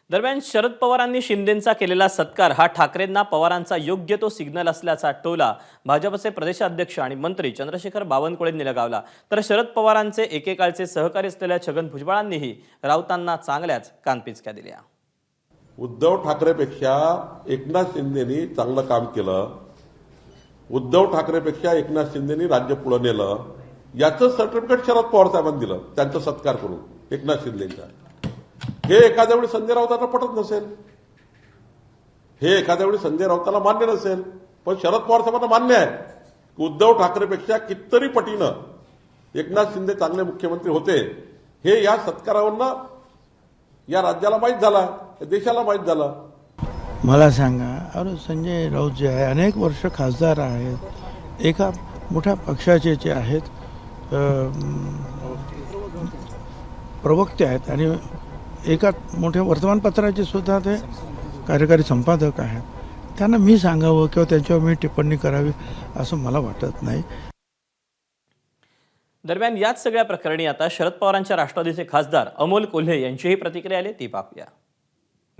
दरम्यान शरद पवारांनी शिंदेंचा केलेला सत्कार हा ठाकरेंना पवारांचा योग्य तो सिग्नल असल्याचा टोला भाजपचे प्रदेशाध्यक्ष आणि मंत्री चंद्रशेखर बावनकुळेंनी लगावला। तर शरद पवारांचे एकेकाळचे सहकारी असलेल्या छगन भुजबळांनीही राऊतांना चांगल्याच कानपिचक्या दिल्या। उद्धव ठाकरेपेक्षा एकनाथ शिंदेनी चांगलं काम केलं, उद्धव ठाकरेपेक्षा एकनाथ शिंदेनी राज्य पुढे नेलं, याचं सर्टिफिकेट शरद पवार साहेबांनी दिलं त्यांचा सत्कार करून एकनाथ शिंदेचा। हे एखाद्या वेळी संजय राऊतांना पटत नसेल, हे एखाद्या वेळी संजय राऊतांना मान्य नसेल, पण शरद पवार साहेबांना मान्य आहे की उद्धव ठाकरेपेक्षा कितीतरी पटीनं एकनाथ शिंदे चांगले मुख्यमंत्री होते। हे या सत्कारावरनं या राज्याला माहीत झाला, देशाला माहीत झालं। मला सांगा, अरे संजय राऊत जे आहे अनेक वर्ष खासदार आहेत, एका मोठ्या पक्षाचे जे आहेत प्रवक्ते आहेत आणि एका मोठ्या वर्तमानपत्राचे सुद्धा ते कार्यकारी संपादक आहेत। त्यांना मी सांगावं किंवा त्यांच्यावर मी टिप्पणी करावी असं मला वाटत नाही। दरम्यान याच सगळ्या प्रकरणी आता शरद पवारांच्या राष्ट्रवादीचे खासदार अमोल कोल्हे यांचीही प्रतिक्रिया आली, ती पाहूया।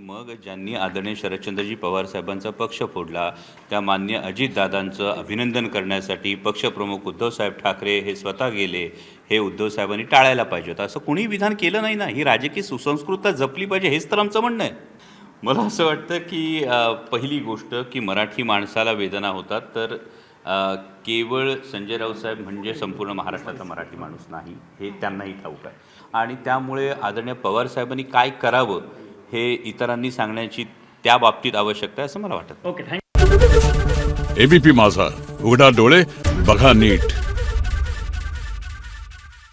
मग ज्यांनी आदरणीय शरदचंद्रजी पवार साहेबांचा पक्ष फोडला त्या मान्य अजितदादांचं अभिनंदन करण्यासाठी पक्षप्रमुख उद्धवसाहेब ठाकरे हे स्वतः गेले, हे उद्धव साहेबांनी टाळायला पाहिजे होतं। असं कुणी विधान केलं नाही ना। ही राजकीय सुसंस्कृतता जपली पाहिजे, हेच तर आमचं म्हणणं आहे। मला असं वाटतं की पहिली गोष्ट की मराठी माणसाला वेदना होतात, तर केवळ संजय राऊत साहेब म्हणजे संपूर्ण महाराष्ट्राचा मराठी माणूस नाही, हे त्यांनाही ठाऊक आहे। आणि त्यामुळे आदरणीय पवार साहेबांनी काय करावं हे इतरांनी सांगण्याची त्या बाबतीत आवश्यकता आहे असं मला वाटतं। एबीपी माझा, उघडा डोळे बघा नीट।